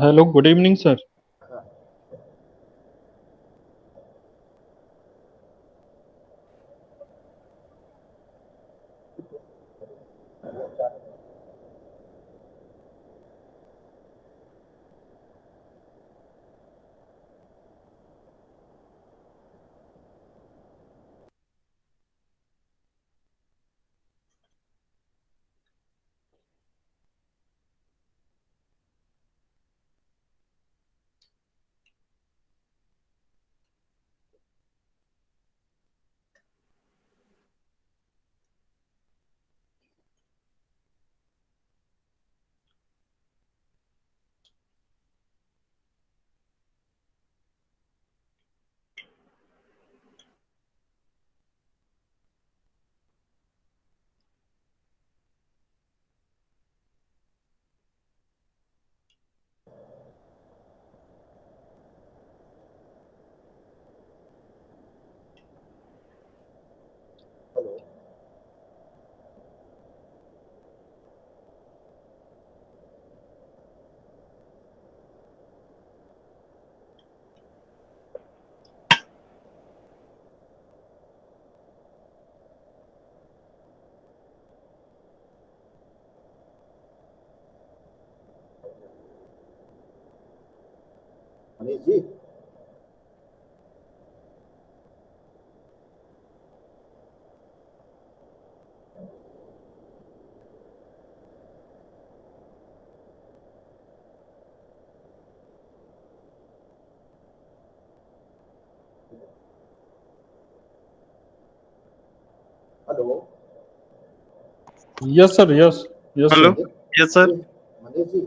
Hello, good evening, sir. Manish ji. Hello. Yes, sir. Yes, yes, hello, sir. Yes sir. Manish ji.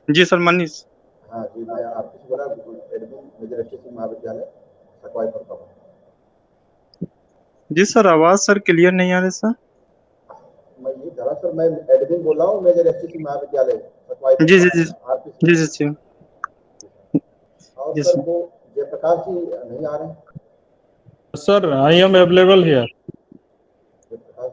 जी sir, Manish. हाँ जी, मैं आपसे बोला एडमिन मेजर एसटीसी महाविद्यालय सकवाई पढ़ता हूँ। जी सर, आवाज सर क्लियर नहीं आ रही सर। मैं ये दरअसल मैं एडमिन बोल रहा हूँ मेजर एसटीसी महाविद्यालय सकवाई जी जी जी आरपीसी। जी जी जी और जी सर सर। वो जयप्रकाश जी नहीं आ रहे हैं। Sir, I am available here. Jayprakash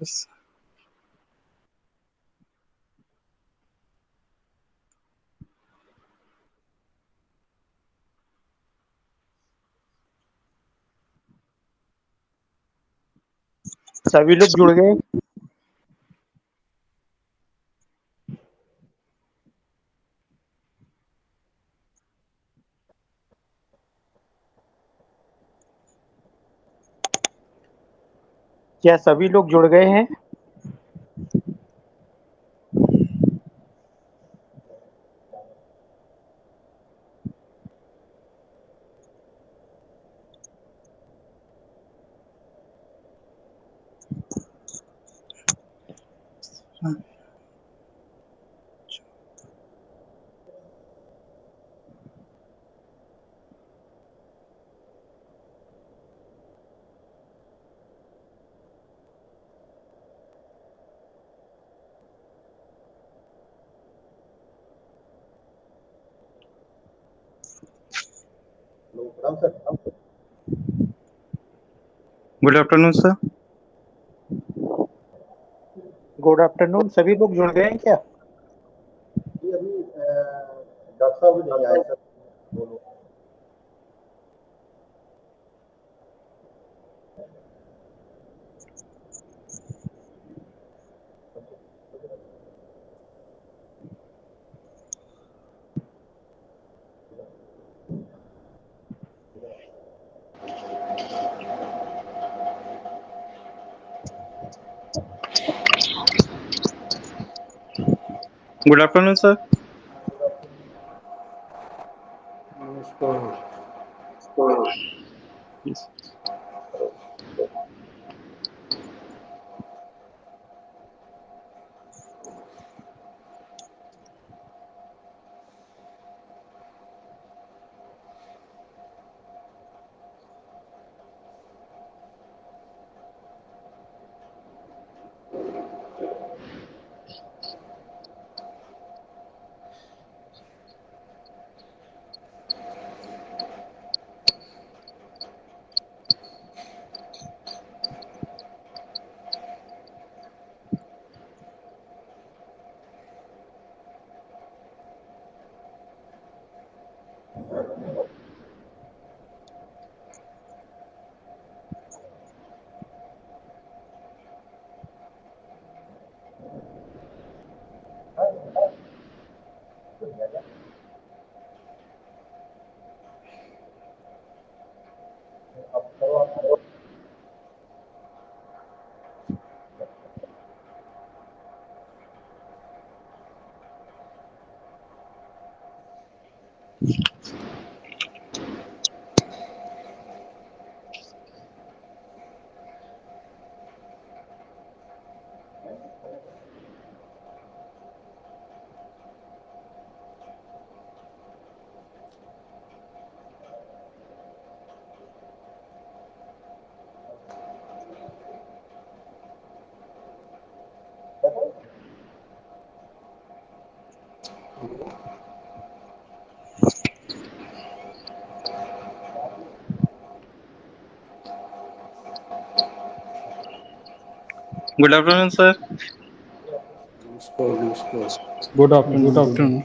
yes. सभी लोग जुड़ गए। क्या सभी लोग जुड़ गए हैं? प्रणाम sir. Good afternoon sir. Good afternoon. सभी लोग जुड़ गए हैं क्या? जी अभी डॉक्टर साहब भी नहीं आए सर, वो लोग। Good afternoon sir. Yes. अब करो आप। Good afternoon sir. Good afternoon. Good afternoon.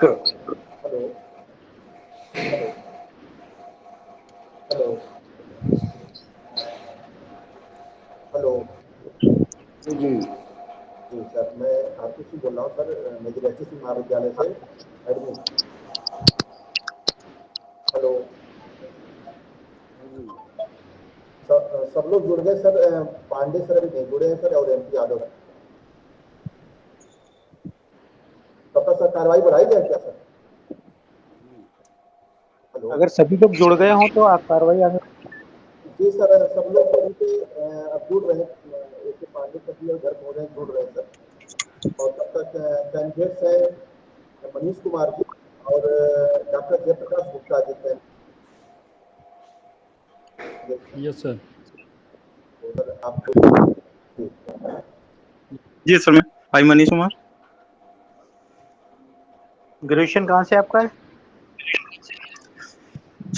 Hello hello hello. जी सर, मैं आतिश सिंह बोल रहा हूँ सर, मेजर सिंह महाविद्यालय से एडमिन। हेलो। सब लोग जुड़ गए सर, पांडे सर अभी नहीं जुड़े हैं सर, और MP यादव। तब तक सर कार्रवाई बढ़ाई जाए क्या सर? हेलो। अगर सभी लोग जुड़ गए हों तो आप कार्रवाई आगे। जी सर, सब लोग अभी से अब जुड़ रहे हैं, एक पांडे सभी और गर्भ हो रहे हैं, जुड़ रहे हैं सर। और तब तक कैंडिडेट्स है मनीष कुमार जी और डॉक्टर जयप्रकाश गुप्ता जी हैं। Yes sir. तो सर आपको जी सर, मैं आई मनीष कुमार। ग्रेजुएशन कहाँ से आपका है?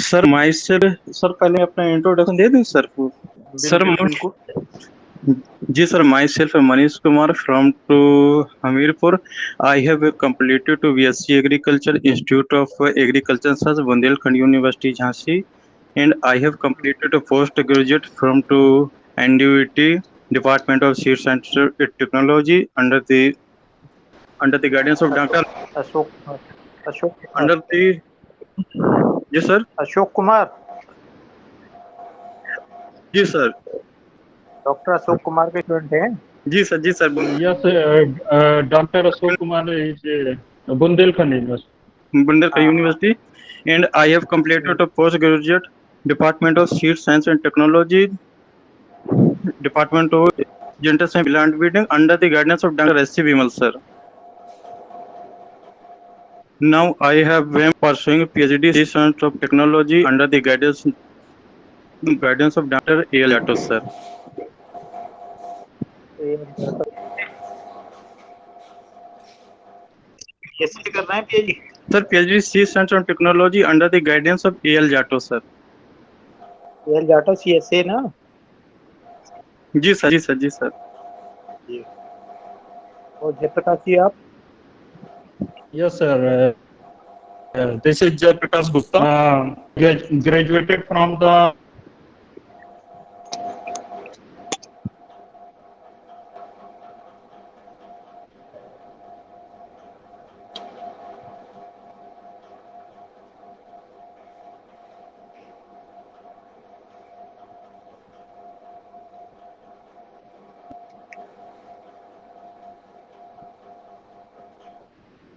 सर माई सर पहले अपना इंट्रोडक्शन दे दूं सर को। सर बिल्कुल बिल्कुल। जी sir, myself Manish Kumar from to Hamirpur. I have completed to BSc Agriculture Institute of Agriculture Science, Bundelkhand University, Jhansi, and I have completed a postgraduate from to NDUT Department of Seeds and Technology under the guidance of Dr. Ashok Ashok Kumar under the ji sir, Ashok Kumar ji sir, doctor Ashok Kumar के student हैं। जी sir, Yes, Dr. Ashok Kumar is Bundelkhand University. Bundelkhand University, and I have completed a postgraduate Department of Seed Science and Technology, Department of Genetics and Plant Breeding under the guidance of Dr. S.C. Vimal sir. Now I have been pursuing PhD in Science of Technology under the guidance of Dr. A.L. Jatto sir. कैसे करना है PhD? Sir, PhD Science and Technology under the guidance of A.L. Jatto sir. L Jatto CSA ना? जी sir, जी sir, जी sir. और जयप्रकाश जी आप? Yes, sir. This is Jayprakash Gupta. Graduated from the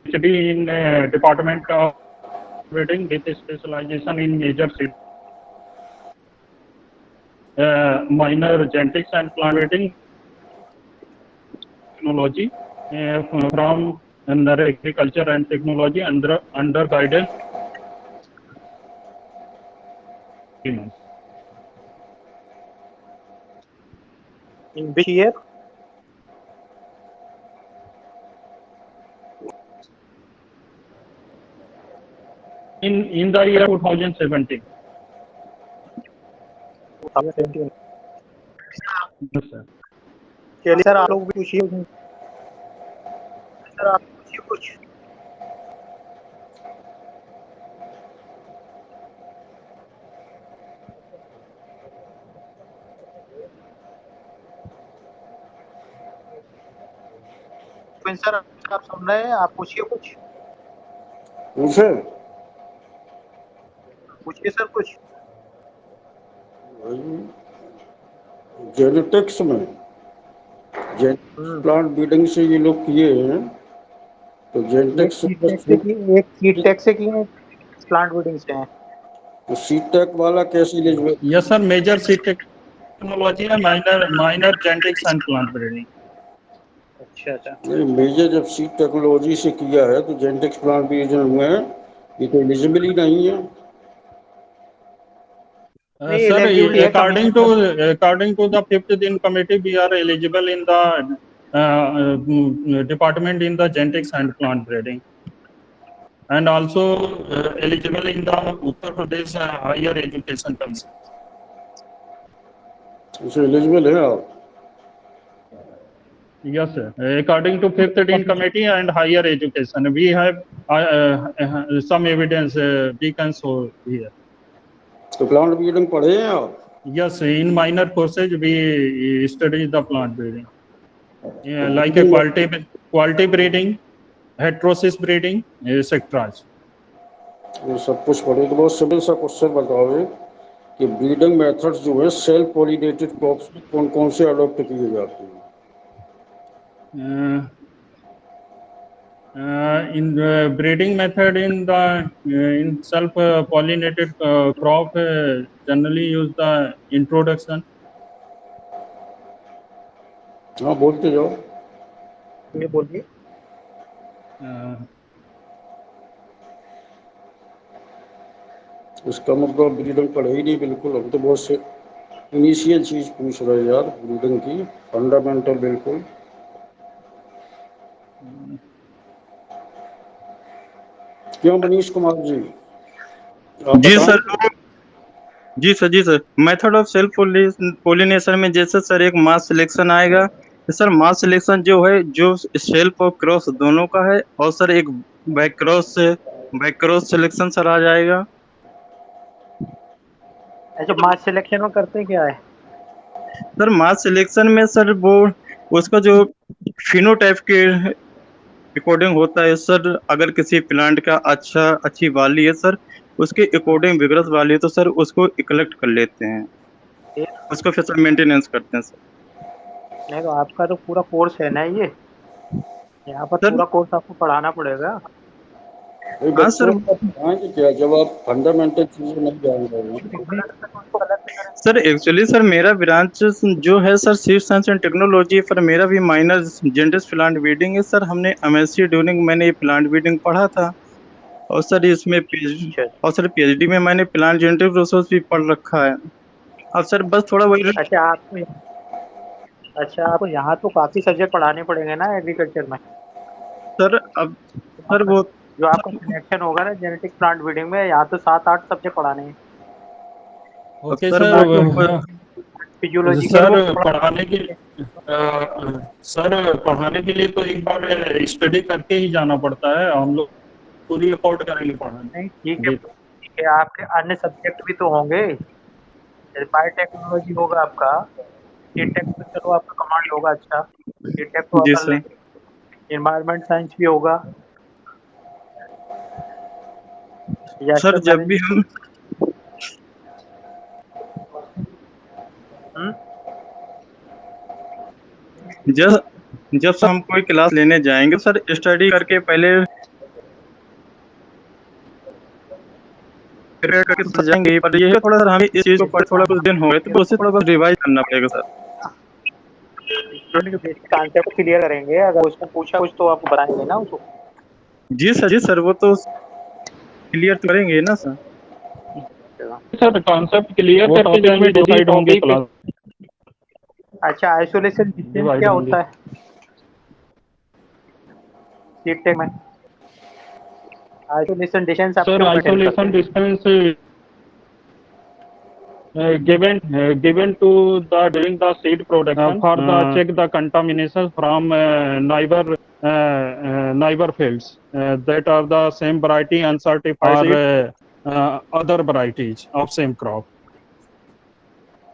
PhD in Department of Breeding with specialization in major seed, minor genetics and plant breeding technology from under agriculture and technology under guidance. In which year? In the year 2017. 2017। Yes, sir. चलिए sir आप लोग भी पूछिए। Sir आप पूछिए कुछ। Sir आप सुन रहे हैं? आप पूछिए कुछ। पूछिए सर कुछ। जेनेटिक्स में प्लांट ब्रीडिंग से ये लोग किए हैं, तो जेनेटिक्स एक सीड टेक से किए, प्लांट ब्रीडिंग से हैं। तो सीड टेक वाला कैसे eligible? Yes, sir. Major seed technology है, minor genetics and plant breeding. अच्छा। नहीं, मेजर जब सीड टेक्नोलॉजी से किया है तो जेनेटिक्स प्लांट ब्रीडिंग में ये तो एलिजिबल ही नहीं है। Sir, according to the fifth din committee, we are eligible in the department in the genetics and plant breeding, and also eligible in the Uttar Pradesh higher education council. इससे eligible है आप? Yes, sir. According to fifth din committee and higher education, we have some evidence we can show here. तो plant breeding पढ़े हैं आप? Yes, in minor courses we study the plant breeding, like a quality breeding, heterosis breeding, etc. ये सब कुछ पढ़े तो बहुत सिंपल सा क्वेश्चन बताओ कि ब्रीडिंग मेथड्स जो है सेल्फ पॉलिनेटेड क्रॉप्स में कौन कौन से अडॉप्ट किए जाते हैं? In the breeding method in the in self pollinated crop generally use the introduction. हाँ बोलते जाओ। ये बोलिए। Uh, इसका मतलब ब्रीडिंग पढ़े ही नहीं बिल्कुल, हम तो बहुत से इनिशियल चीज पूछ रहे हैं यार, ब्रीडिंग की फंडामेंटल बिल्कुल। क्यों मनीष कुमार जी, आप जी बताएं। सर। जी sir method of self pollination में जैसे सर एक मास सिलेक्शन आएगा, तो सर मास सिलेक्शन जो है जो सेल्फ और क्रॉस दोनों का है, और सर एक बैक क्रॉस सिलेक्शन सर आ जाएगा। अच्छा, मास सिलेक्शन में करते क्या है? सर मास सिलेक्शन में सर वो उसका जो फिनोटाइप के अकॉर्डिंग होता है सर, अगर किसी प्लांट का अच्छी वाली है सर, उसके अकॉर्डिंग विग्रस वाली है तो सर उसको कलेक्ट कर लेते हैं, ये उसको फिर सर मेंटेनेंस करते हैं सर। नहीं तो आपका तो पूरा कोर्स है ना ये, यहाँ पर सर पूरा कोर्स आपको पढ़ाना पड़ेगा। भाई हाँ सर। बच्चों को बताएंगे क्या जब आप फंडामेंटल चीजें नहीं जान रहे हैं। सर एक्चुअली सर मेरा ब्रांच जो है sir seed science and technology, पर मेरा भी माइनर जेनेटिक्स प्लांट ब्रीडिंग है सर। हमने एमएससी ड्यूरिंग मैंने ये प्लांट ब्रीडिंग पढ़ा था, और सर इसमें पीएचडी, अच्छा और सर पीएचडी में मैंने प्लांट जेनेटिक रिसोर्स भी पढ़ रखा है। अब सर बस थोड़ा वही अच्छा आपको यहाँ तो काफी सब्जेक्ट पढ़ाने पड़ेंगे ना एग्रीकल्चर में। सर अब तो सर आपका वो जो आपका सिलेक्शन होगा ना जेनेटिक प्लांट ब्रीडिंग में, यहाँ तो 7-8 सब्जेक्ट पढ़ाने हैं। अब okay, सर sir. वो तो ऊपर फिजियोलॉजिकल वो सर पढ़ाने के सर पढ़ाने के लिए तो एक बार स्टडी करके ही जाना पड़ता है, हम लोग पूरी अफोर्ड करेंगे पढ़ाने। नहीं, ठीक जी है, आपके अन्य सब्जेक्ट भी तो होंगे। बायोटेक्नोलॉजी होगा आपका, सीटेक तो चलो आपका कमांड होगा अच्छा, सीटेक तो जी कर सर। लेंगे। एनवायरमेंट साइंस भी होगा, या सर सब जब भी मैनेजमेंट। हम जब जब सर हम कोई क्लास लेने जाएंगे सर, स्टडी करके पहले प्रिपेयर करके तो जाएंगे, पर ये है थोड़ा सर हमें इस चीज को पढ़ थोड़ा कुछ दिन हो गए तो उसे थोड़ा बहुत रिवाइज करना पड़ेगा सर। स्टूडेंट के बेसिक कॉन्सेप्ट क्लियर करेंगे, अगर उसने पूछा कुछ तो आपको बताएंगे ना उसको। जी सर वो तो क्लियर तो करेंगे ना सर। सर कॉन्सेप्ट क्लियर वो करके टॉपिक में जाएंगे, डिसाइड होंगे टॉपिक क्लास अच्छा, आइसोलेशन डिस्टेंस डिवाइड क्या होंगे। होता है सीटेक में? आइसोलेशन डिस्टेंस आप सर क्यों मेंटेन करते आइसोलेशन हैं? Distance given to the during the seed production for the check the contamination from neighbor fields that are the same variety uncertified or other varieties of same crop.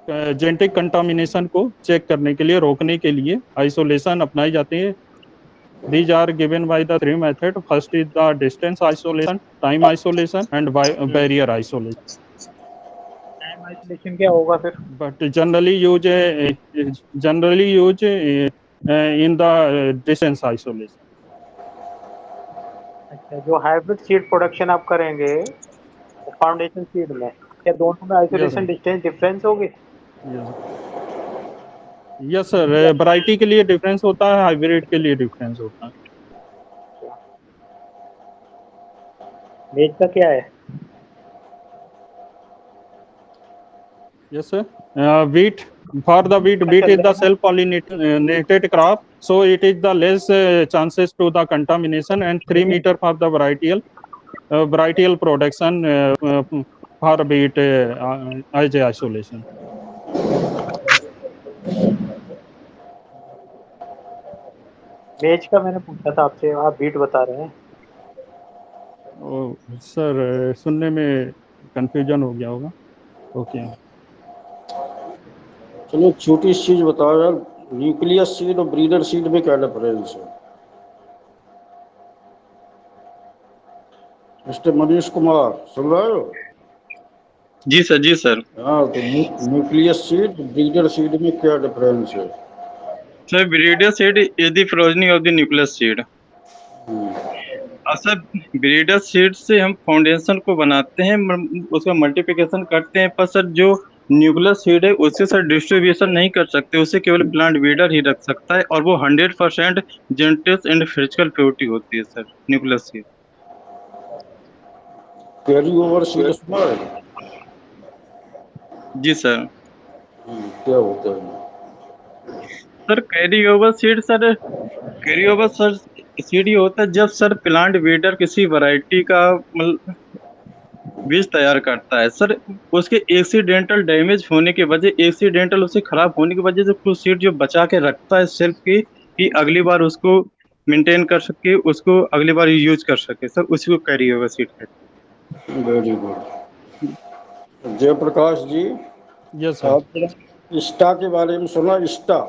Genetic contamination को check करने के लिए, रोकने के लिए isolation अपनाई जाती है। These are given by the three methods. First is the distance isolation, time isolation, and barrier isolation. Time isolation क्या होगा फिर? But generally use in the distance isolation. अच्छा, जो हाइब्रिड सीड प्रोडक्शन आप करेंगे फाउंडेशन सीड में, क्या दोनों में Yes, isolation sir. Distance difference होगी? Yes, sir. वैरायटी के लिए डिफरेंस होता है, हाइब्रिड के लिए डिफरेंस होता है। मेज का क्या है? Yes, sir. Wheat, for the wheat is the self-pollinated crop, so it is the less chances to the contamination, and 3 meter for the varietal production for wheat as a isolation. मेज का मैंने पूछा था आपसे, आप बीट बता रहे हैं। सर सुनने में कंफ्यूजन हो गया होगा। ओके चलो एक छोटी सी चीज बताओ यार, न्यूक्लियस सीड और ब्रीडर सीड में क्या डिफरेंस है? मिस्टर मनीष कुमार सुन रहे हो? जी सर। हाँ, तो न्यूक्लियस सीड ब्रीडर सीड में क्या डिफरेंस है? Sir breeder seed is the progeny of the nucleus seed. Sir breeder seed से हम फाउंडेशन को बनाते हैं, उसका मल्टीप्लिकेशन करते हैं, पर सर जो न्यूक्लियर सीड है उससे सर डिस्ट्रीब्यूशन नहीं कर सकते, उसे केवल प्लांट ब्रीडर ही रख सकता है, और वो 100% जेनेटिक्स एंड फिजिकल प्योरिटी होती है sir nuclear seed. Carry over seed सुना है? जी सर। क्या होता है? Sir carry over sir seed ये होता है जब सर प्लांट ब्रीडर किसी वैरायटी का मतलब बीज तैयार करता है सर, उसके एक्सीडेंटल डैमेज होने की वजह, एक्सीडेंटल उसे खराब होने की वजह से कुछ सीड जो बचा के रखता है सेल्फ की, कि अगली बार उसको मेंटेन कर सके, उसको अगली बार यूज कर सके सर, उसी को कैरी ओवर सीड कहते वेरी गुड। जयप्रकाश जी, यस सर। आपने इस्टा के बारे में सुना? इस्टा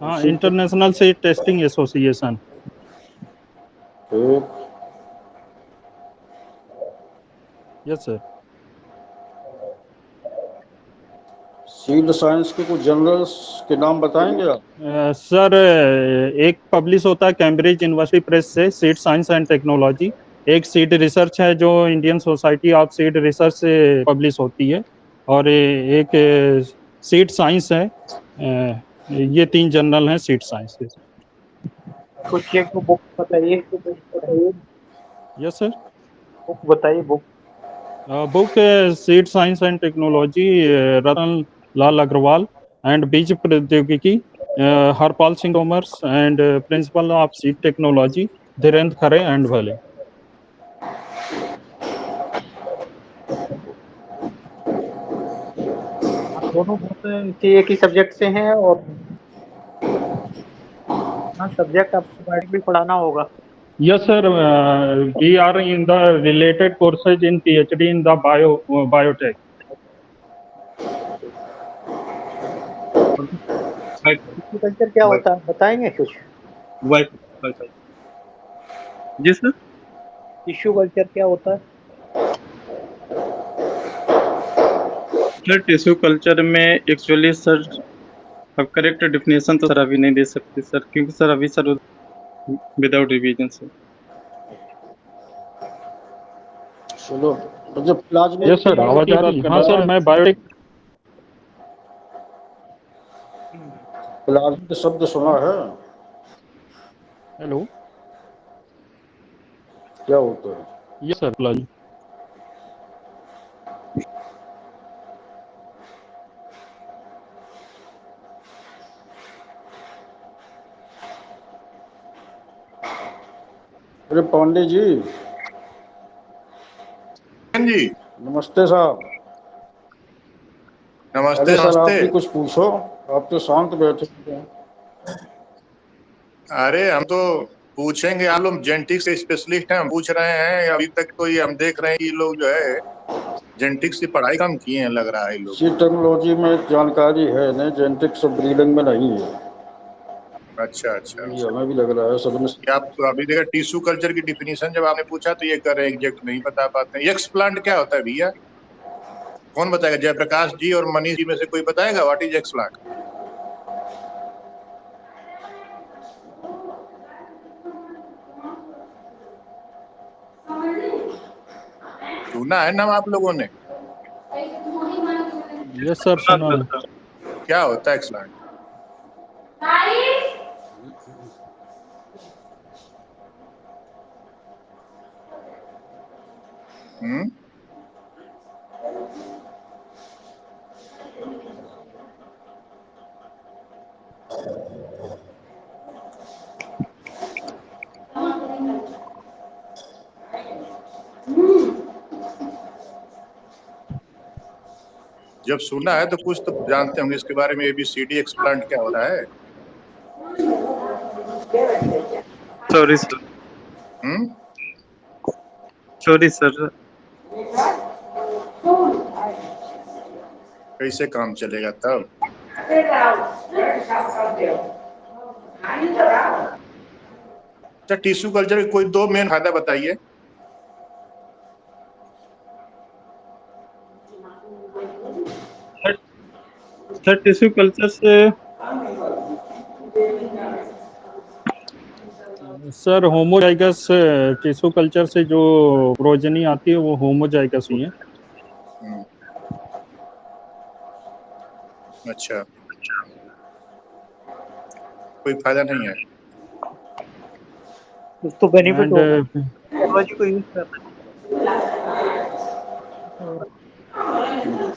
हाँ, इंटरनेशनल सीड टेस्टिंग एसोसिएशन। ठीक। Yes sir. सीड साइंस के कुछ जनरल्स के नाम बताएंगे आप? सर, एक पब्लिश होता है कैम्ब्रिज यूनिवर्सिटी प्रेस से, सीड साइंस एंड टेक्नोलॉजी। एक सीड रिसर्च है जो Indian society of seed research से पब्लिश होती है, और एक सीड साइंस है। ये 3 जर्नल हैं सीड साइंस के। कुछ एक बुक बताइए। Yes sir. बुक बताइए, book. Book seed science and technology, Ratan Lal Agrawal, and बीज प्रौद्योगिकी, Harpal Singh commerce, and principle of seed technology, Dhirendra Khare and भले। आप दोनों बुक एक ही सब्जेक्ट से हैं, और हाँ, सब्जेक्ट आपको बायोटेक भी पढ़ाना होगा। Yes, sir. We are in the related courses in PhD in the biotech. Tissue culture क्या होता है, बताएंगे कुछ? जी सर। टिश्यू कल्चर क्या होता है? सर टिश्यू कल्चर में एक्चुअली सर अब करेक्ट डिफिनेशन तो सर अभी नहीं दे सकते सर, क्योंकि सर अभी सर विदाउट रिवीजन सर। चलो, मतलब प्लाज्मिक Yes, sir. आवाज आ रही है? हाँ सर, मैं बायोटेक। प्लाज्मिक शब्द सुना है? हेलो। क्या होता है? Yes, sir. प्लाज्मा। अरे पांडे जी, जी नमस्ते साहब। नमस्ते अरे सर, आप नमस्ते। भी कुछ पूछो, आप तो शांत बैठे हैं। अरे हम तो पूछेंगे, आप लोग जेनेटिक्स के स्पेशलिस्ट हैं, हम पूछ रहे हैं। अभी तक तो ये हम देख रहे हैं कि ये लोग जो है जेनेटिक्स की पढ़ाई कम किए हैं, लग रहा है ये लोग। सीड टेक्नोलॉजी में जानकारी है नहीं, जेनेटिक्स और ब्रीडिंग में नहीं है। अच्छा अच्छा ये अच्छा। हमें भी लग रहा है सब में। ये आप तो अभी देखा टिश्यू कल्चर की डिफिनीशन जब आपने पूछा तो ये कर रहे हैं एग्जैक्ट नहीं बता पाते हैं। एक्स प्लांट क्या होता है भैया? कौन बताएगा? जयप्रकाश जी और मनीष जी में से कोई बताएगा व्हाट इज एक्स प्लांट? सुना है नाम आप लोगों ने? Yes, sir. सुना है। क्या होता है एक्स प्लांट? हम्म। जब सुना है तो कुछ तो जानते होंगे इसके बारे में। ABCD एक्स प्लांट क्या हो रहा है? Sorry sir. Hmm. Sorry sir. कैसे काम चलेगा तब? अच्छा, टिश्यू कल्चर के कोई 2 मेन फायदा बताइए। सर टिश्यू कल्चर से सर होमोजाइगस टिश्यू कल्चर से जो प्रोजनी आती है वो होमोजाइगस ही है। हम्म, अच्छा, कोई फायदा नहीं है। कुछ तो बेनिफिट एंड होगा टेक्नोलॉजी को यूज करना।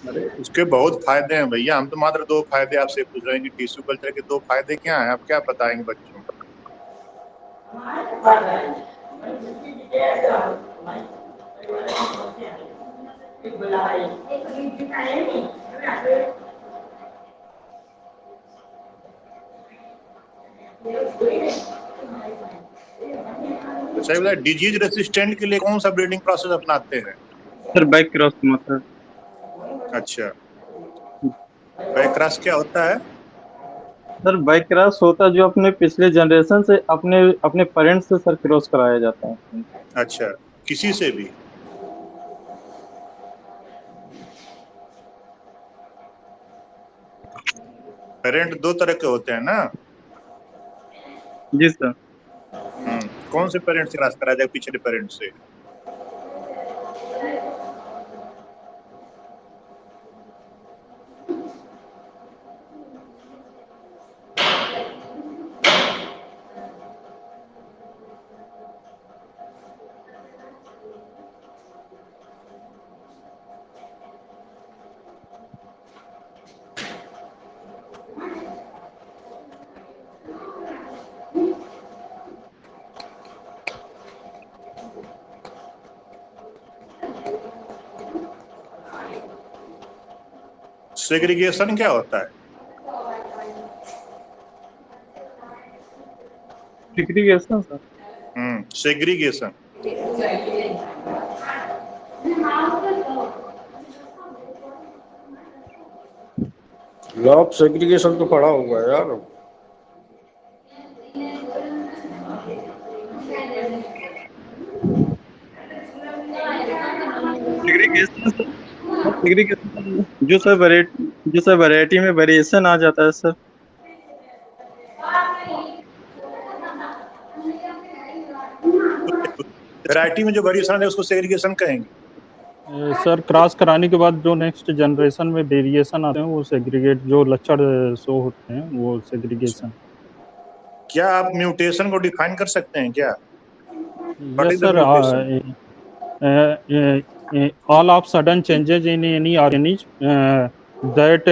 अरे उसके बहुत फायदे हैं भैया, हम तो मात्र दो फायदे आपसे पूछ रहे हैं कि टिश्यू कल्चर के दो फायदे क्या हैं, आप क्या बताएंगे बच्चों को? अच्छा ये बताइए, डिजीज रेसिस्टेंट के लिए कौन सा ब्रीडिंग प्रोसेस अपनाते हैं? सर बाइक क्रॉस मतलब। अच्छा, बैकक्रॉस क्या होता है? सर बाइक क्रॉस होता है जो अपने पिछले जनरेशन से अपने अपने पेरेंट्स से सर क्रॉस कराया जाता है। अच्छा, किसी से भी? पेरेंट दो तरह के होते हैं ना? जी सर। कौन से पेरेंट से क्रॉस कराया जाए पिछले पेरेंट से? सेग्रीगेशन क्या होता है? Degregation sir. Segregation. Law of segregation तो पढ़ा होगा यार। डिग्रीगेशन सर, डिग्रीगेशन जो सर वैरायटी में वेरिएशन आ जाता है सर। वैरायटी में जो वेरिएशन है उसको सेग्रीगेशन कहेंगे। सर क्रॉस कराने के बाद जो नेक्स्ट जनरेशन में वेरिएशन आते हैं वो सेग्रीगेट, जो लक्षण शो होते हैं वो सेग्रीगेशन। क्या आप म्यूटेशन को डिफाइन कर सकते हैं क्या? What yes is the sir, mutation? all of sudden changes in any organism that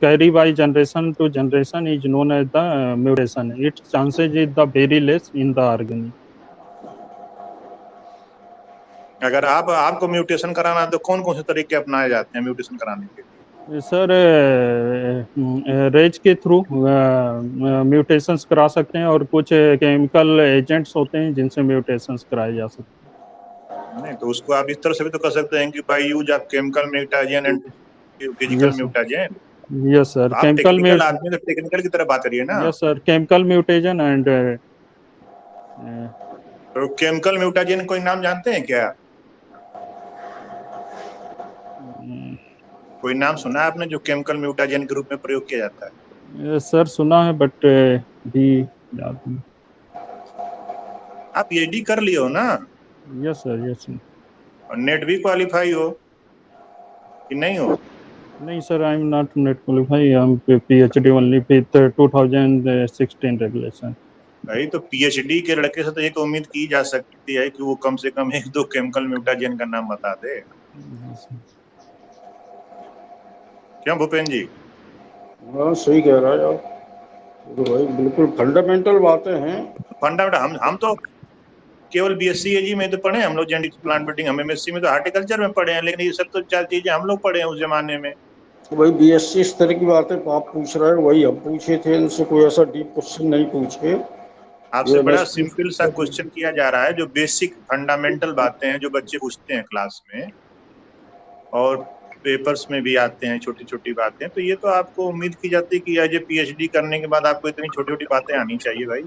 carry by generation to generation is known as the mutation. Its chances is the very less in the organism. अगर आपको mutation कराना है तो कौन कौन से तरीके अपनाए जाते हैं म्यूटेशन कराने के लिए? सर रेज के थ्रू म्यूटेशंस करा सकते हैं और कुछ केमिकल एजेंट्स होते हैं जिनसे म्यूटेशंस कराए जा सकते नहीं तो उसको आप इस तरह से भी तो कर सकते हैं कि by use of chemical mutagen and हैं। Physical mutagen. यस सर, आप केमिकल टेक्निकल आदमी तो टेक्निकल की तरह बात करिए ना। Yes sir, chemical mutation and तो केमिकल म्यूटाजेन कोई नाम जानते हैं क्या? कोई नाम सुना है आपने जो केमिकल म्यूटाजेन के रूप में प्रयोग किया जाता है? सर सुना है बट भी याद नहीं। आप पीएचडी कर लिए हो ना? Yes sir, yes sir. और नेट भी क्वालिफाई हो कि नहीं हो? नहीं sir, I am not net qualify, I am PhD only with 2016 regulation. भाई तो पीएचडी के लड़के से तो ये तो उम्मीद की जा सकती है कि वो कम से कम एक दो केमिकल म्यूटाजेन का नाम बता दे। क्यों भूपेन जी? हाँ सही कह रहा है यार, तो भाई बिल्कुल फंडामेंटल बातें हैं। फंडामेंटल हम तो केवल बीएससी एजी में तो पढ़े हैं हम लोग, जेनेटिक्स प्लांट ब्रीडिंग। हम एमएससी में तो हार्टिकल्चर में पढ़े हैं, लेकिन ये सब तो चार चीजें हम लोग पढ़े हैं उस जमाने में। तो भाई बीएससी इस तरह की बातें आप पूछ रहे हैं, वही हम पूछे थे, इनसे कोई ऐसा डीप क्वेश्चन नहीं पूछे जो आपसे बड़ा एमएससी। सिंपल सा क्वेश्चन किया जा रहा है, जो बेसिक फंडामेंटल बातें हैं जो बच्चे पूछते हैं क्लास में और पेपर्स में भी आते हैं, छोटी छोटी बातें। तो ये तो आपको उम्मीद की जाती है कि एज ए पीएचडी करने के बाद आपको इतनी छोटी छोटी बातें आनी चाहिए भाई।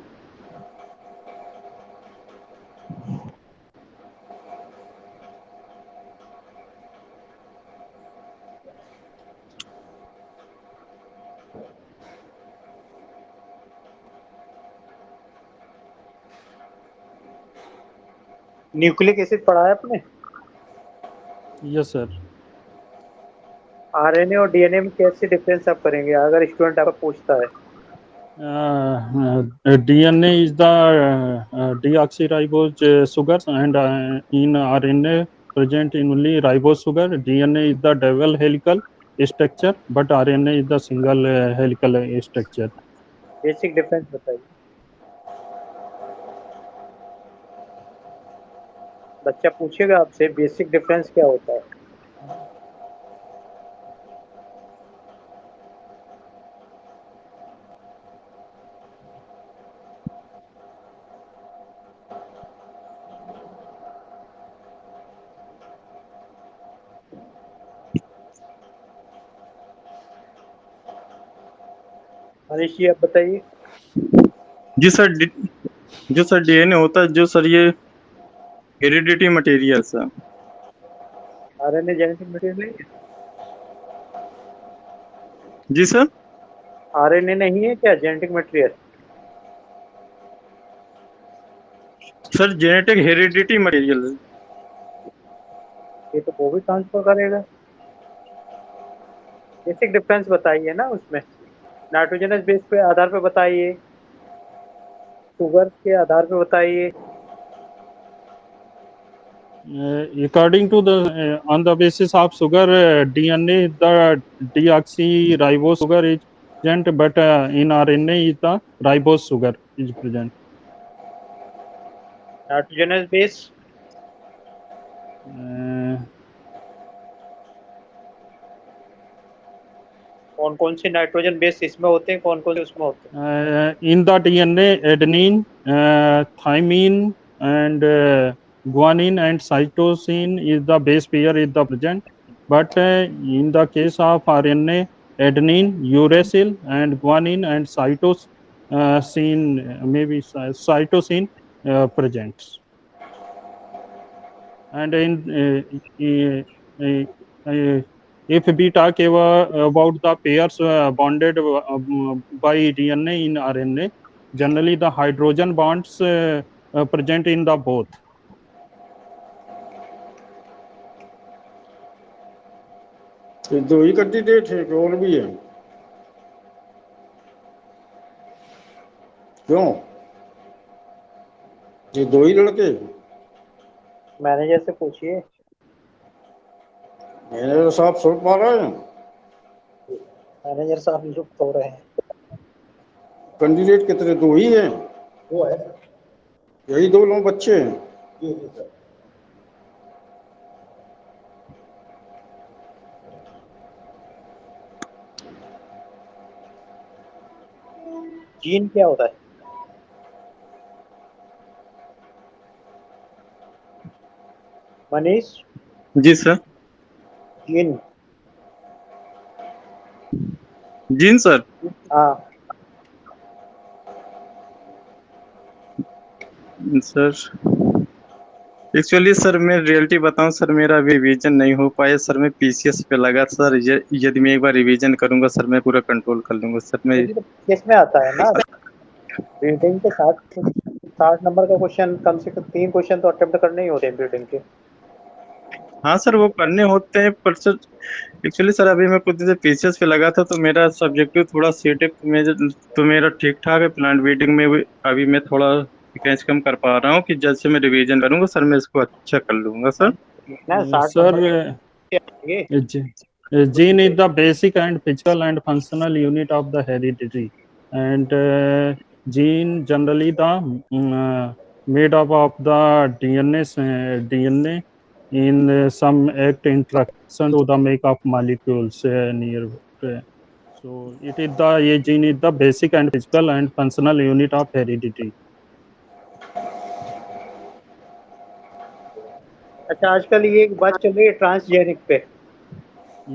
न्यूक्लिक एसिड पढ़ा है आपने? Yes, sir. आरएनए और डीएनए में कैसे डिफरेंस आप करेंगे अगर स्टूडेंट आपका पूछता है? DNA is the deoxyribose sugar, and in RNA present in only ribose sugar. DNA is the double helical structure, but RNA is the single helical structure. Basic difference बताइए। बच्चा पूछेगा आपसे बेसिक डिफरेंस क्या होता है। मनीष जी आप बताइए। जी सर जो सर डीएनए होता है, जो सर ये heredity material sir. RNA genetic material नहीं है? जी सर। आरएनए नहीं है क्या genetic material? Sir genetic heredity material है। ये तो वो भी ट्रांसफर करेगा। बेसिक डिफरेंस बताइए ना उसमें। नाइट्रोजनस बेस पे आधार पे बताइए, शुगर के आधार पे बताइए। According to the on the basis of sugar, DNA the deoxyribose sugar is present, but in RNA is the ribose sugar is present. Nitrogenous base Uh, कौन कौन से नाइट्रोजन बेस इसमें होते हैं, कौन कौन से उसमें होते हैं? in the DNA, adenine, thymine, and guanine and cytosine is the base pair is the present, but in the case of RNA, adenine, uracil, and guanine and cytosine, maybe cytosine presents. And if we talk about the pairs bonded by DNA in RNA, generally the hydrogen bonds present in the both. ये दो ही candidate है कि और भी है? क्यों ये दो ही लड़के? मैनेजर से पूछिए। मैनेजर साहब सुन पा रहे हैं? मैनेजर साहब लुप्त हो रहे हैं। कैंडिडेट कितने? दो ही हैं? वो है सर। यही दो लोग बच्चे हैं? जी जी सर। जीन क्या होता है? Manish ji sir. Gene. Gene sir. हाँ सर एक्चुअली सर मैं रियलिटी बताऊं सर, मेरा अभी रिवीजन नहीं हो पाया सर। मैं पीसीएस पे लगा सर। यदि मैं एक बार रिवीजन करूंगा सर, मैं पूरा कंट्रोल कर लूंगा सर। मैं ये तो केस में आता है ना। रीडिंग के 60 नंबर का क्वेश्चन, कम से कम 3 क्वेश्चन तो अटेम्प्ट करने ही होते हैं रीडिंग के। हाँ सर वो करने होते हैं, पर सर एक्चुअली सर अभी मैं कुछ दिन पीसीएस पे लगा था तो मेरा सब्जेक्टिव थोड़ा सेटिव तो मेरा ठीक ठाक है। प्लांट ब्रीडिंग में अभी मैं थोड़ा कैच कम कर पा रहा हूँ कि जैसे मैं रिवीजन करूंगा सर मैं इसको अच्छा कर लूंगा सर। ना 60 Sir, नंबर के आएंगे। gene is the basic and physical and functional unit of the heredity, and gene generally the made up of the DNA in some act interaction to the make of molecules near. So it is the ये gene is the basic and physical and functional unit of heredity. अच्छा आजकल ये एक बात चल रही है transgenic पे।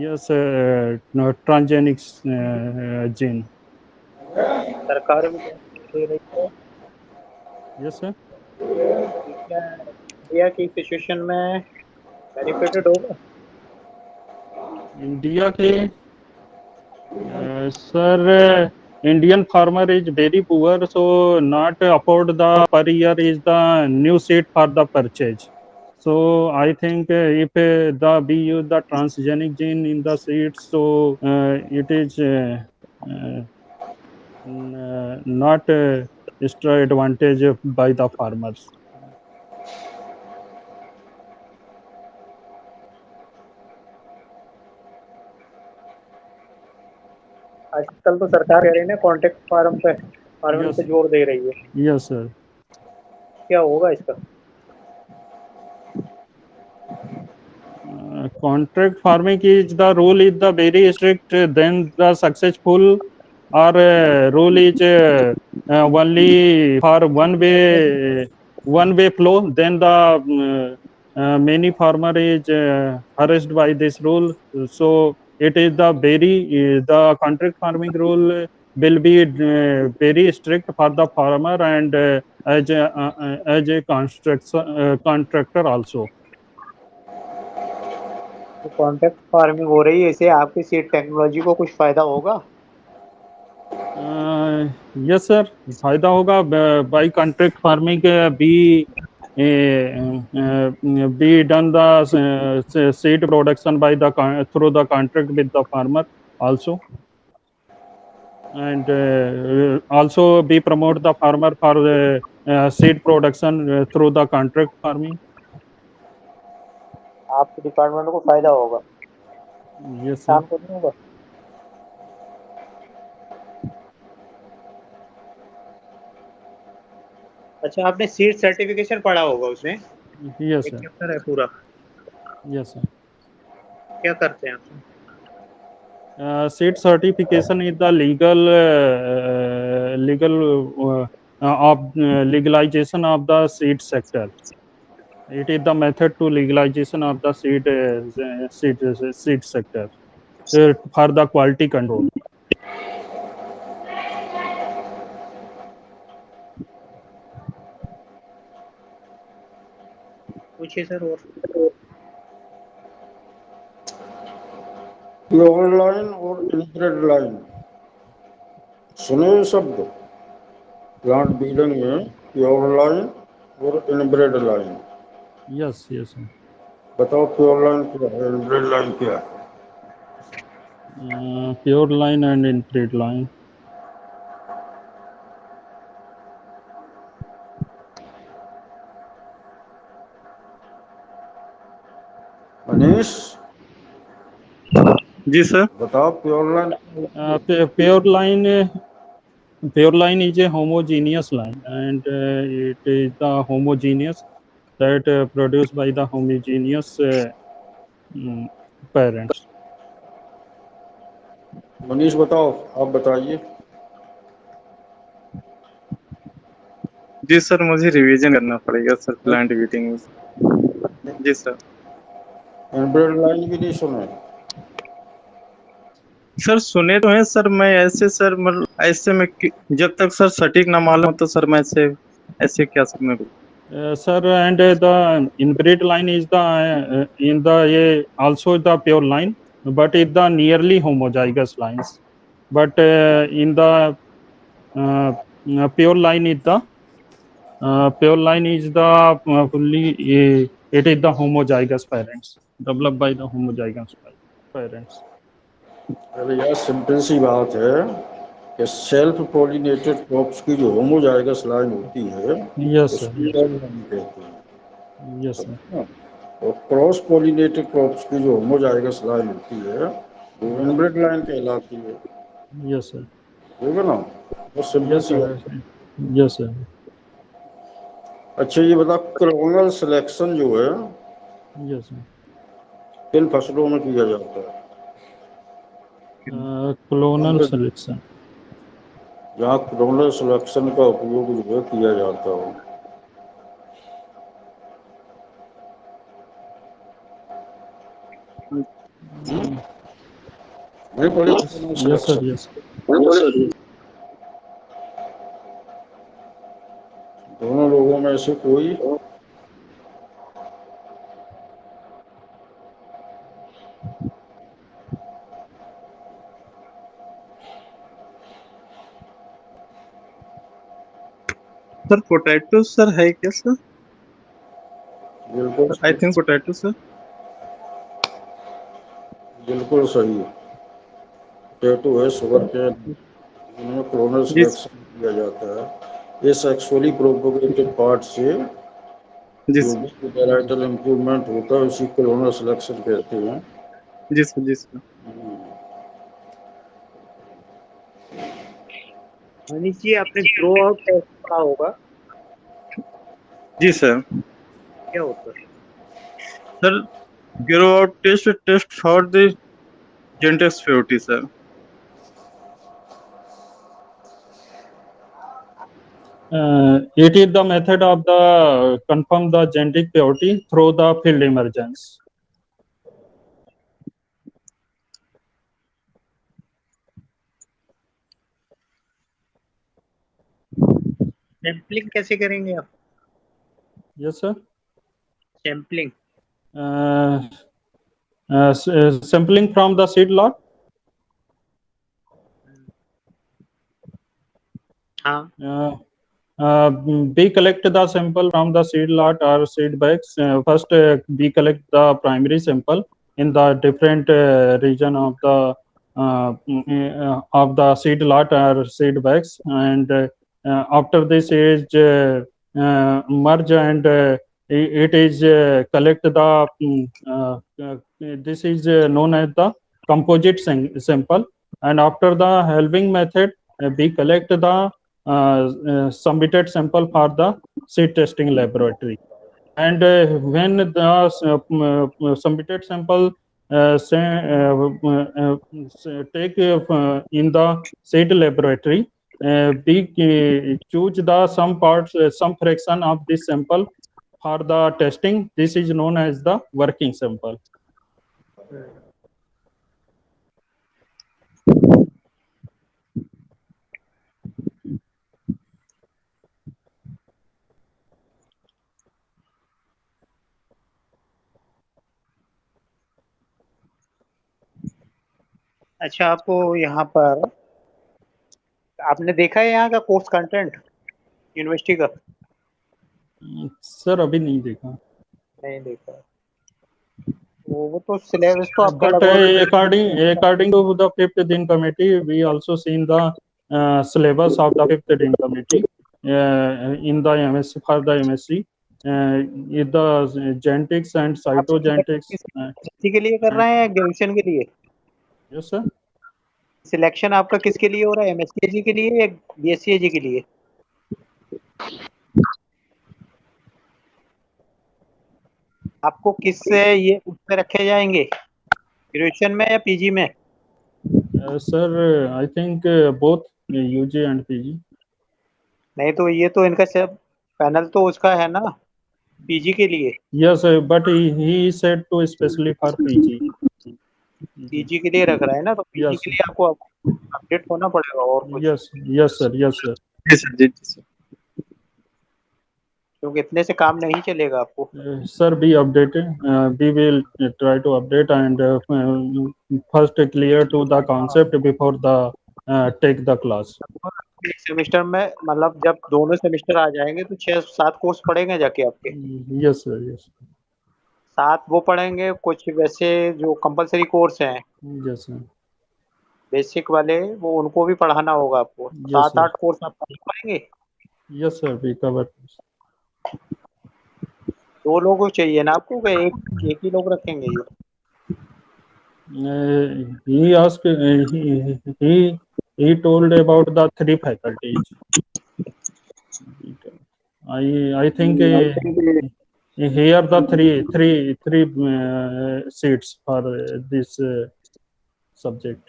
Yes, no, transgenic gene. सरकार भी दे रही है। Yes, sir. क्या इंडिया की सिचुएशन में बेनिफिटेड होगा? इंडिया के sir Indian farmer is very poor, so not afford the per year is the new seed for the purchase. So I think if we use the transgenic gene in the seeds, so it is uh, not extra advantage by the farmers. आजकल तो सरकार कह रही है ना contract farming Yes, पे जोर दे रही है, yes, sir. क्या होगा इसका? Contract farming is the rule is the very strict, then the successful or rule is only for one way flow, then the many farmer is harassed by this rule. So it is the very the contract farming rule will be very strict for the farmer and as a contractor also. तो contract farming हो रही है, इससे आपकी seed technology को कुछ फायदा होगा? यस सर, फायदा होगा by contract farming be done the seed production by the through the contract with the farmer also, and also we promote the farmer for seed production through the contract farming. आपके department को फायदा होगा, Yes sir. काम को नहीं होगा? अच्छा, आपने सीड सर्टिफिकेशन पढ़ा होगा, उसमें Yes एक sir. चैप्टर है पूरा, Yes sir. क्या करते हैं आप? Seed certification is the legalization of the seed sector. It is the method to legalization of the seed sector for the quality control. पूछिए सर। और प्योर लाइन और इनब्रेड लाइन, सुने ये शब्द प्लांट ब्रीडिंग में? प्योर लाइन और inbred line. Yes, yes sir. बताओ pure line क्या है, इनब्रेड लाइन क्या है? Pure line and inbred line. Manish ji sir. बताओ pure line. Pure line is a homogeneous line, and it is the homogeneous that produced by the homogeneous parents. Manish बताओ, आप बताइए। जी sir, मुझे रिवीजन करना पड़ेगा सर प्लांट ब्रीडिंग में। जी सर। इनब्रेड लाइन भी नहीं सुने? सर सुने तो हैं सर, मैं ऐसे सर मतलब ऐसे में जब तक सर सटीक ना मालूम तो सर मैं ऐसे क्या सर मैं Sir, and the inbred line is the in the also the pure line, but it's the nearly homozygous lines. But in the pure line is the fully it is the homozygous parents developed by the homozygous parents. अरे यार simple सी बात है कि self pollinated crops की जो homozygous line होती है Yes sir. उसको पॉल लाइन कहते हैं। Yes sir. और क्रॉस पॉलिनेटेड क्रॉप्स की जो होमोजाइगस लाइन होती है वो इनब्रेड लाइन कहलाती है। Yes sir. ठीक है ना, बहुत सिंपल Yes सी sir. बात है। Yes sir. अच्छा ये बता, क्लोनल सिलेक्शन जो है Yes sir. किन फसलों में किया जाता है? Clonal selection. जहाँ क्लोनल सिलेक्शन का उपयोग जो है किया जाता हो। नहीं पढ़ी? Yes sir. Yes. दोनों लोगों में से कोई? सर पोटैटो सर है क्या सर? बिल्कुल आई थिंक पोटैटो सर। बिल्कुल सही है। पोटैटो है, शुगर केन, इनमें क्लोनल जी सिलेक्शन किया जाता है। इस एक्सुअली प्रोपोगेटेड पार्ट से जी जो सर। भी वेराइटल इम्प्रूवमेंट होता है उसी क्लोनल सिलेक्शन कहते हैं। जी सर। जी सर। मनीष जी, आपने ग्रो आउट टेस्ट पढ़ा होगा, जी सर। क्या होता है? Sir grow out test for the genetics purity sir. It is the method of the confirm the genetic purity through the field emergence. Sampling कैसे करेंगे आप? Yes, sir. Sampling Uh, Sampling from the seed lot. हाँ, We collect the sample from the seed lot or seed bags. First, we collect the primary sample in the different region of the seed lot or seed bags, and after this is merge and it is collect the this is known as the composite sample, and after the halving method, we collect the submitted sample for the seed testing laboratory. And when the submitted sample take in the seed laboratory, we choose the some parts, some fraction of this sample for the testing. This is known as the working sample. अच्छा, आपको यहाँ पर आपने देखा है यहाँ का course content university का? सर अभी नहीं देखा, नहीं देखा। वो तो सिलेबस तो आपका but लगभग according to the fifth din committee, we also seen the syllabus of the fifth din committee in the MSc for the MSc. In the genetics and आप cytogenetics. किसी के लिए कर रहे हैं, ग्रेजुएशन के लिए? Yes, sir. सिलेक्शन आपका किसके लिए हो रहा है, एमएससीजी के लिए या बीएससीजी के लिए? आपको किससे ये उसमें रखे जाएंगे, ग्रेजुएशन में या पीजी में? Sir, I think both UG and PG. नहीं तो ये तो इनका सब पैनल तो उसका है ना, पीजी के लिए। Yes, but he said to especially for PG. PG के लिए रख रहा है ना, तो पीजी Yes, के लिए आपको अपडेट होना पड़ेगा और कुछ, yes, sir. Yes, sir. जी सर। जी सर। क्योंकि इतने से काम नहीं चलेगा आपको। Sir, be updated. We will try to update and first clear to the concept before the take the class. एक सेमेस्टर में मतलब जब दोनों सेमेस्टर आ जाएंगे तो 6-7 कोर्स पढ़ेंगे जाके आपके। Yes, sir. Yes. 7 वो पढ़ेंगे, कुछ वैसे जो कंपलसरी कोर्स हैं Yes, sir. बेसिक वाले, वो उनको भी पढ़ाना होगा आपको। Yes, sir. 7-8 कोर्स आप पढ़ पाएंगे? Yes, sir. We cover. 2 लोग चाहिए ना आपको, कि एक ही लोग रखेंगे ये? He asked. He told about the 3 faculties. I think here the three seats for this subject.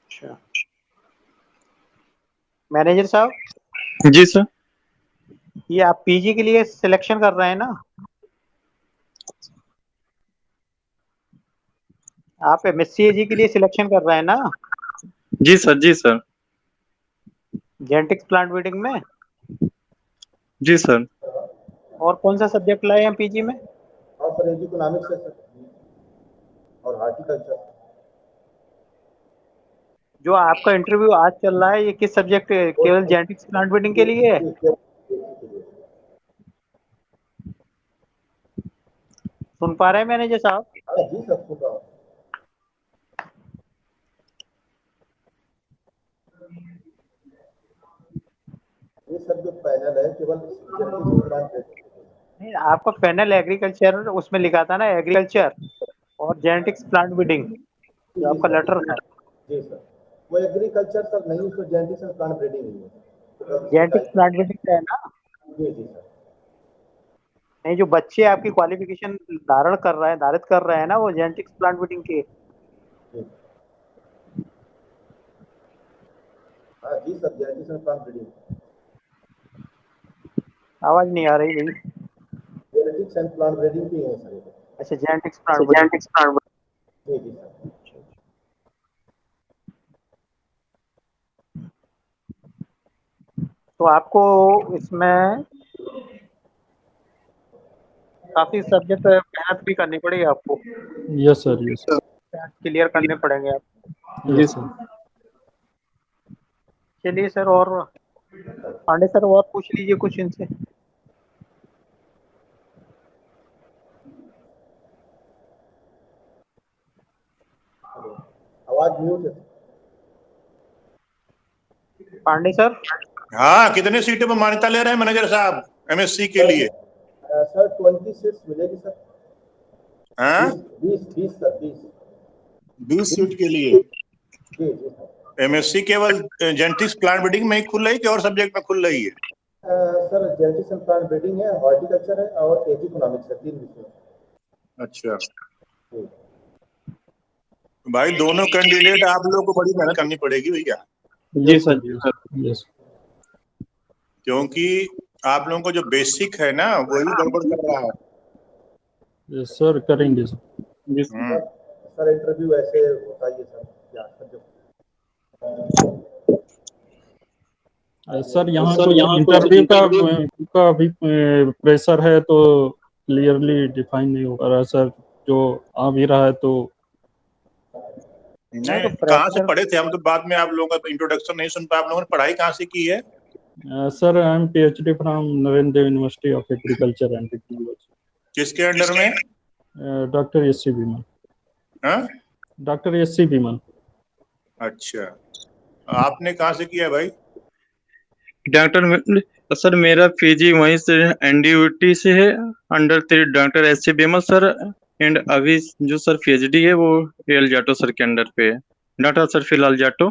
अच्छा, मैनेजर साहब, जी सर। ये आप पीजी के लिए सिलेक्शन कर रहे हैं ना? आप एमएससीजी के लिए सिलेक्शन कर रहे हैं ना, जी सर। जी सर। जेनेटिक्स प्लांट ब्रीडिंग में? जी सर। और कौन सा सब्जेक्ट लाए हैं पीजी में? और सर इकोनॉमिक्स है सर, और हार्टिकल्चर। जो आपका इंटरव्यू आज चल रहा है ये किस सब्जेक्ट केवल जेनेटिक्स प्लांट ब्रीडिंग के लिए है? सुन पा रहे हैं मैनेजर साहब? हाँ जी सर, सुन रहा हूँ। ये सर जो पैनल है केवल जेनेटिक्स प्लांट ब्रीडिंग। नहीं, आपका पैनल एग्रीकल्चर उसमें लिखा था ना, एग्रीकल्चर और जेनेटिक्स प्लांट ब्रीडिंग, जो आपका लेटर था। जी सर, वो एग्रीकल्चर सर नहीं, उसमें जेनेटिक्स एंड प्लांट ब्रीडिंग ही है। जेनेटिक्स प्लांट ब्रीडिंग है ना? जी जी सर। नहीं, जो बच्चे आपकी क्वालिफिकेशन धारित कर रहे हैं ना, वो जेनेटिक्स प्लांट ब्रीडिंग के। जी। हाँ जी sir, genetics and plant breeding. आवाज नहीं आ रही भाई। जेनेटिक्स एंड प्लांट ब्रीडिंग की है सर ये। अच्छा, जेनेटिक्स प्लांट ब्रीडिंग। जी जी सर। तो आपको इसमें काफी सब्जेक्ट मेहनत भी करनी पड़ेगी आपको, यस सर, यस क्लियर करने पड़ेंगे आप। Yes sir. चलिए सर, और पांडे सर और पूछ लीजिए कुछ इनसे। आवाज म्यूट है। पांडे सर, हाँ, कितने सीटों पर मान्यता ले रहे हैं मैनेजर साहब MSc के लिए? सर 20 सीट्स मिलेगी सर। हाँ, 20 सर, 20। 20 सीट के लिए जी जी सर। MSc केवल जेनेटिक्स प्लांट ब्रीडिंग में ही खुल रही है कि और सब्जेक्ट में खुल रही है? Sir genetics and plant breeding है, हॉर्टिकल्चर है और एज इकोनॉमिक्स है, 3 विषय। अच्छा जी। भाई, दोनों कैंडिडेट आप लोग को बड़ी मेहनत करनी पड़ेगी भैया, जी सर, यस क्योंकि आप लोगों को जो बेसिक है ना वही गड़बड़ कर रहा है। यस सर, करेंगे सर। हम्म। सर इंटरव्यू ऐसे होता ही है सर, या सर जो सर यहाँ कुछ इंटरव्यू का भी प्रेशर है, तो क्लियरली डिफाइन नहीं हो पा रहा सर, जो आ भी रहा है तो। नहीं, कहाँ से पढ़े थे हम? तो बाद में आप लोगों का इंट्रोडक्शन नहीं सुन पाया। आप लोगों ने पढ़ाई कहाँ से की है? Sir I am PhD from Narendra university of agriculture and technology. किसके अंडर में? डॉक्टर SC विमल। हाँ? डॉक्टर SC विमल। अच्छा, आपने कहाँ से किया भाई? डॉक्टर सर मेरा पीजी वहीं से NDUT से है, under doctor SC Vimal sir. And अभी जो सर PhD है वो एल जाटो सर के अंडर पे है। डॉक्टर सर फिलहाल Jatto,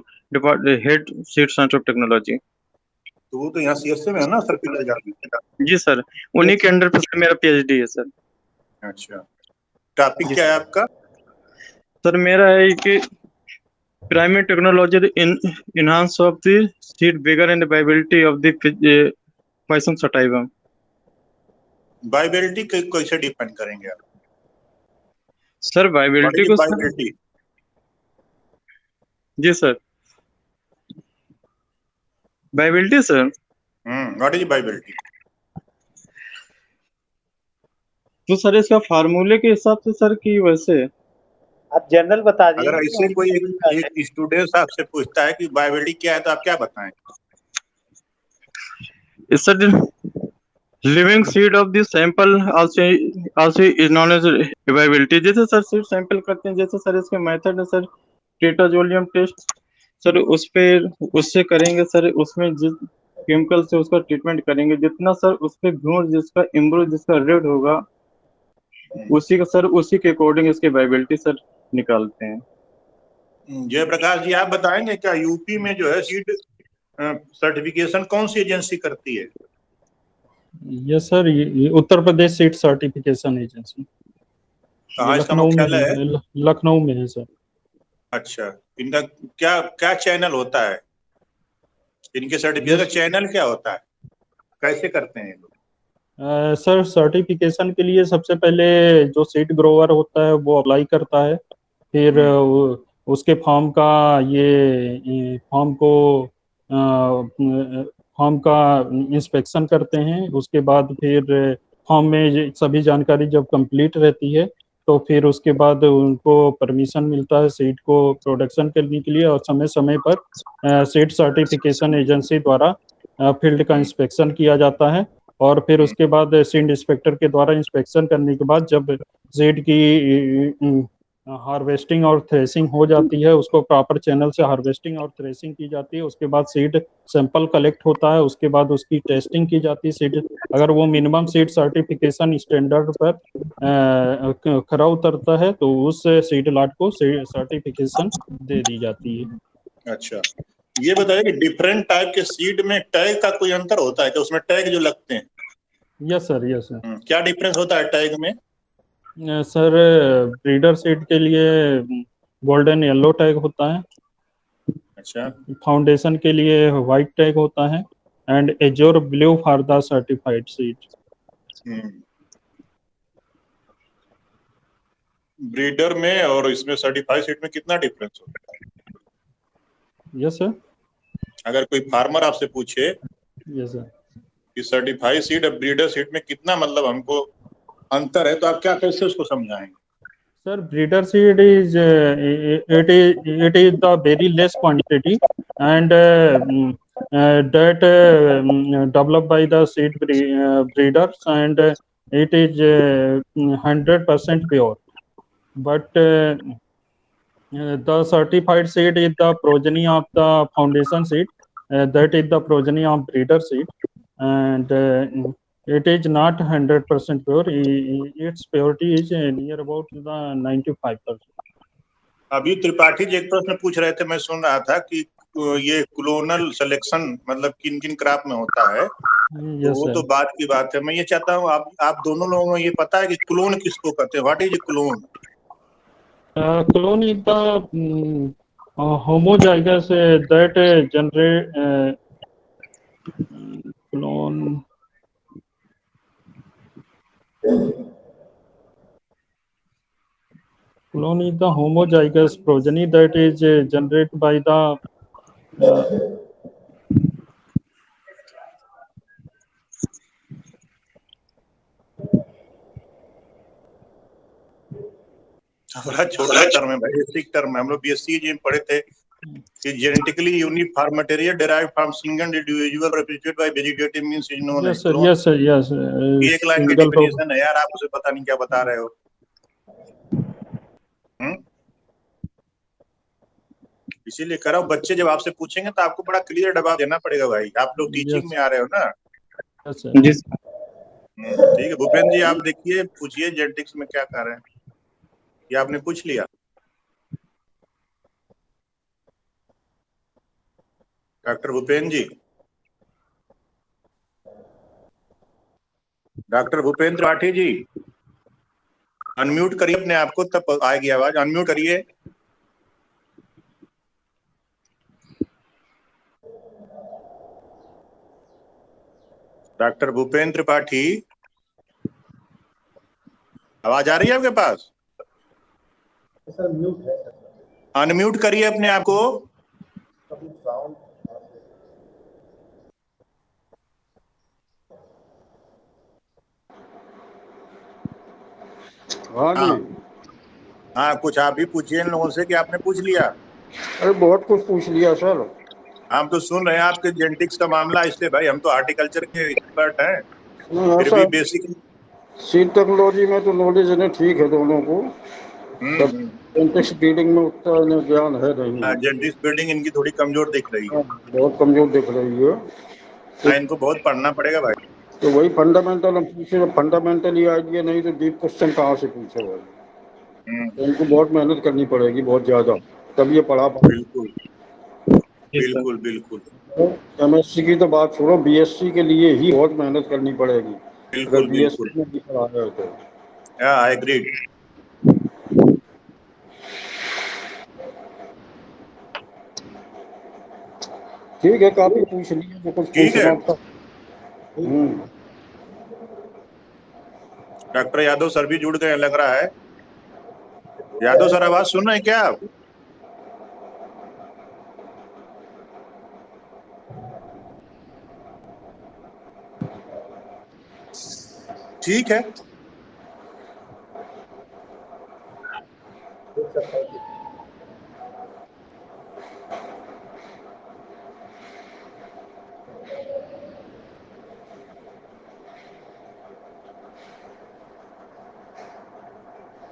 head seat science of technology. तो वो तो यहाँ CSC में है ना सर, पिलर जाती। जी सर, उन्हीं के अंडर पे सर मेरा PhD है सर। अच्छा, टॉपिक क्या है आपका? सर मेरा है कि primary technology in enhance of the seed vigor and viability of the Poisson sativa. Viability कैसे डिपेंड करेंगे आप? सर वाइबिलिटी को सर, वाइबिलिटी? जी sir, viability sir, what is viability? तो सर इसका फार्मूले के हिसाब से सर की वैसे आप जनरल बता दिए। अगर ऐसे कोई एक स्टूडेंट आपसे पूछता है कि वाइबिलिटी क्या है, तो आप क्या बताएं? Sir living seed of the sample also is known as viability। जैसे सर सीड सैंपल करते हैं, जैसे सर इसके मेथड है सर टेट्राजोलियम टेस्ट सर, उस पे उससे करेंगे सर, उसमें जिस केमिकल से उसका ट्रीटमेंट करेंगे, जितना सर उस पे भ्रूण जिसका इम्ब्रो जिसका रेड होगा उसी का सर उसी के अकॉर्डिंग इसकी वाइबिलिटी सर निकालते हैं। जयप्रकाश जी, आप बताएंगे क्या यूपी में जो है सीड सर्टिफिकेशन कौन सी एजेंसी करती है? यस सर, ये Uttar Pradesh seed certification agency, कहाँ इसका लखनऊ में मुख्यालय है? है, लखनऊ में है सर। अच्छा, इनका क्या क्या चैनल होता है? इनके सर्टिफिकेट का चैनल क्या होता है? कैसे करते हैं ये लोग? सर सर्टिफिकेशन के लिए सबसे पहले जो सीड ग्रोवर होता है वो अप्लाई करता है, फिर उसके फॉर्म का ये फॉर्म को फॉर्म का इंस्पेक्शन करते हैं। उसके बाद फिर फॉर्म में सभी जानकारी जब कंप्लीट रहती है तो फिर उसके बाद उनको परमिशन मिलता है सीड को प्रोडक्शन करने के लिए, और समय समय पर सीड सर्टिफिकेशन एजेंसी द्वारा फील्ड का इंस्पेक्शन किया जाता है। और फिर उसके बाद सीड इंस्पेक्टर के द्वारा इंस्पेक्शन करने के बाद जब सीड की हार्वेस्टिंग और थ्रेसिंग हो जाती है, उसको प्रॉपर चैनल से हार्वेस्टिंग और थ्रेसिंग की जाती है, उसके बाद सीड सैंपल कलेक्ट होता है, उसके बाद उसकी टेस्टिंग की जाती है। सीड अगर वो मिनिमम सीड सर्टिफिकेशन स्टैंडर्ड पर खरा उतरता है तो उस सीड लॉट को सर्टिफिकेशन दे दी जाती है। अच्छा, ये बताइए कि डिफरेंट टाइप के सीड में टैग का कोई अंतर होता है? तो उसमें टैग जो लगते हैं, यस सर, यस सर। क्या डिफरेंस होता है टैग में? सर ब्रीडर सीड के लिए गोल्डन येलो टैग होता है, अच्छा, फाउंडेशन के लिए व्हाइट टैग होता है, and एजोर blue for the certified seed. Breeder में और इसमें सर्टिफाइड सीड में कितना डिफरेंस होता है? यस सर, अगर कोई फार्मर आपसे पूछे यस सर। कि सर्टिफाइड सीड और ब्रीडर सीड में कितना मतलब हमको अंतर है, तो आप क्या कैसे उसको समझाएंगे? Sir, breeder seed is it is the very less quantity, and that developed by the breeders, and it is 100% pure. But the certified seed is the progeny of the foundation seed. That is the progeny of breeder seed, and it is not 100% pure. Its purity is near about the 95%. अभी त्रिपाठी जी एक प्रश्न पूछ रहे थे, मैं सुन रहा था कि ये क्लोनल सिलेक्शन मतलब किन किन क्रॉप में होता है, तो वो तो बात की बात है। मैं ये चाहता हूँ आप दोनों लोगों को ये पता है कि क्लोन किसको कहते हैं? What is clone? Clone is the homozygous that generate clone. Clone is the homozygous progeny that is generated by the बड़ा छोटा टर्म है भाई, बेसिक टर्म है। हम लोग बीएससी जी में पढ़े थे कि genetically uniform material derived from single individual replicated by vegetative means is known as clone. yes sir, yes ये एक लाइन की डेफिनेशन है यार, आप उसे पता नहीं क्या बता रहे हो। इसीलिए कह रहा हूँ, बच्चे जब आपसे पूछेंगे तो आपको बड़ा क्लियर जवाब देना पड़ेगा भाई। आप लोग टीचिंग में आ रहे हो ना। जी ठीक है भूपेंद्र जी, आप देखिए पूछिए जेनेटिक्स में क्या कर रहे हैं, ये आपने पूछ लिया? डॉक्टर भूपेंद्र जी, डॉक्टर भूपेंद्र त्रिपाठी जी, अनम्यूट करिए अपने आप को, तब आएगी आवाज। अनम्यूट करिए। डॉक्टर भूपेंद्र त्रिपाठी, आवाज आ रही है आपके पास? सर म्यूट है सर। अनम्यूट करिए अपने आप को। साउंड हाँ जी। हाँ, कुछ आप भी पूछिए इन लोगों से कि आपने पूछ लिया। अरे बहुत कुछ पूछ लिया सर। हम तो सुन रहे हैं आपके जेनेटिक्स का मामला, इसलिए भाई हम तो हार्टिकल्चर के एक्सपर्ट हैं, फिर भी बेसिक सीड टेक्नोलॉजी में तो नॉलेज है ठीक है दोनों को, जेनेटिक्स ब्रीडिंग में उतना इन्हें ज्ञान है नहीं। जेनेटिक्स ब्रीडिंग इनकी थोड़ी कमजोर दिख रही है। बहुत कमजोर दिख रही है। इनको बहुत पढ़ना पड़ेगा भाई। तो वही फंडामेंटल हम पूछे, फंडामेंटल ही आइडिया नहीं तो डीप क्वेश्चन कहाँ से पूछे भाई। तो इनको बहुत मेहनत करनी पड़ेगी, बहुत ज्यादा, तब ये पढ़ा पाए। बिल्कुल बिल्कुल बिल्कुल एमएससी की तो बात छोड़ो, बीएससी के लिए ही बहुत मेहनत करनी पड़ेगी अगर बिल्कुल बीएससी बिल्कुल, में भी पढ़ाना है तो। I agree. ठीक है, काफी पूछ लिया जो कुछ ठीक है। पूछना था। डॉक्टर यादव सर भी जुड़ गए लग रहा है। यादव सर, आवाज सुन रहे हैं क्या आप? ठीक है, ठीक सर, थैंक यू।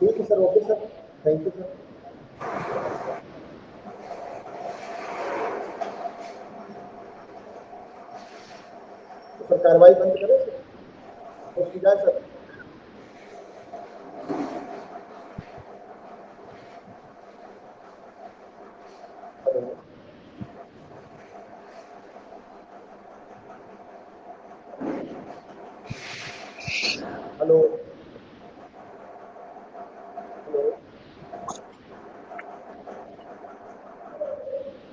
ठीक है sir, okay sir, thank you sir. तो सर कार्रवाई बंद करें सर, क्लोज की जाए sir. Hello hello hello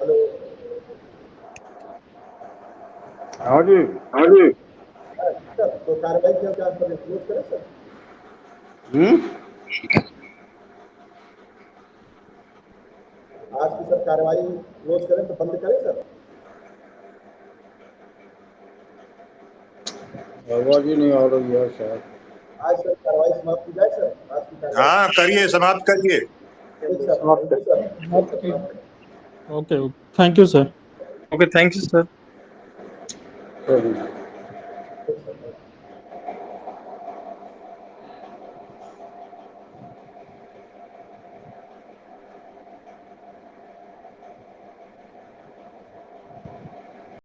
hello. हाँ जी। सर तो कार्रवाई क्या क्या सर, क्लोज करें सर? आज की सर कार्रवाई क्लोज करें तो बंद करें सर? आवाज ही नहीं आ रही है शायद। आज सर कार्रवाई समाप्त की जाए सर, आज की कार्रवाई। हाँ करिए, समाप्त करिए। ठीक सर, समाप्त thank you sir. Okay, thank you, sir. Okay, thank you, sir. सही। ठीक सर।